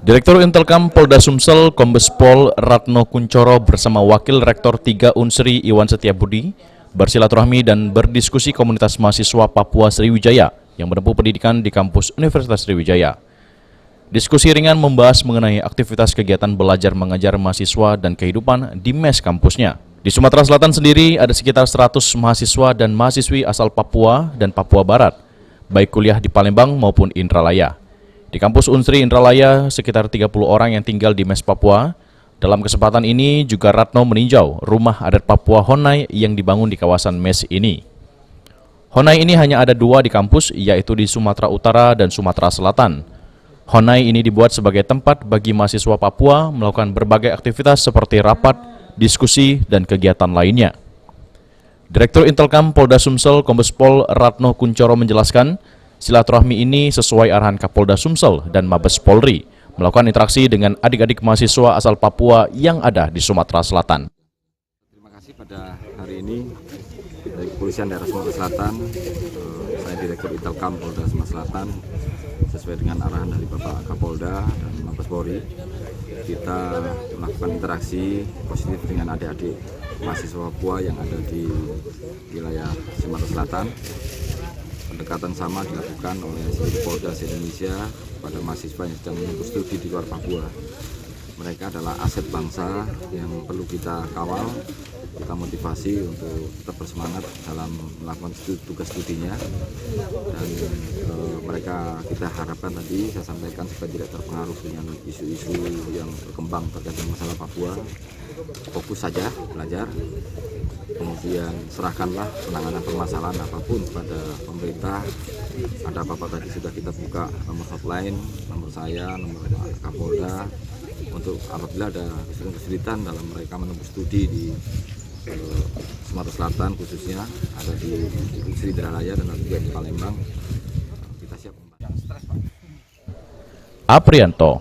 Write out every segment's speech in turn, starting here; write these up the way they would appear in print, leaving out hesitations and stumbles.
Direktur Intelkam Polda Sumsel Kombes Pol Ratno Kuncoro bersama Wakil Rektor 3 Unsri Iwan Setiabudi bersilaturahmi dan berdiskusi komunitas mahasiswa Papua Sriwijaya yang menempuh pendidikan di kampus Universitas Sriwijaya. Diskusi ringan membahas mengenai aktivitas kegiatan belajar mengajar mahasiswa dan kehidupan di mes kampusnya. Di Sumatera Selatan sendiri ada sekitar 100 mahasiswa dan mahasiswi asal Papua dan Papua Barat, baik kuliah di Palembang maupun Indralaya. Di kampus Unsri Indralaya, sekitar 30 orang yang tinggal di mes Papua. Dalam kesempatan ini juga Ratno meninjau rumah adat Papua Honai yang dibangun di kawasan mes ini. Honai ini hanya ada 2 di kampus, yaitu di Sumatera Utara dan Sumatera Selatan. Honai ini dibuat sebagai tempat bagi mahasiswa Papua melakukan berbagai aktivitas seperti rapat, diskusi, dan kegiatan lainnya. Direktur Intelkam Polda Sumsel Kombes Pol Ratno Kuncoro menjelaskan, silaturahmi ini sesuai arahan Kapolda Sumsel dan Mabes Polri melakukan interaksi dengan adik-adik mahasiswa asal Papua yang ada di Sumatera Selatan. Terima kasih pada hari ini dari Kepolisian Daerah Sumatera Selatan, saya Direktur Intelkam Polda Sumatera Selatan, sesuai dengan arahan dari Bapak Kapolda dan Mabes Polri, kita melakukan interaksi positif dengan adik-adik mahasiswa Papua yang ada di wilayah Sumatera Selatan. Pendekatan sama dilakukan oleh seluruh Polda Indonesia pada mahasiswa yang sedang menempuh studi di luar Papua. Mereka adalah aset bangsa yang perlu kita kawal, kita motivasi untuk tetap bersemangat dalam melakukan tugas studinya. Dan mereka kita harapkan tadi saya sampaikan supaya tidak terpengaruh dengan isu-isu yang berkembang terkait dengan masalah Papua. Fokus saja belajar. Kemudian serahkanlah penanganan permasalahan apapun kepada pemerintah. Ada apa-apa tadi sudah kita buka nomor hotline, nomor saya, nomor Pak Kapolda, untuk apabila ada kesulitan dalam mereka menempuh studi di Sumatera Selatan khususnya ada di Unsri Indralaya dan juga di Palembang, kita siap membantu. Aprianto,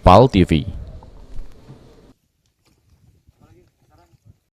PAL TV.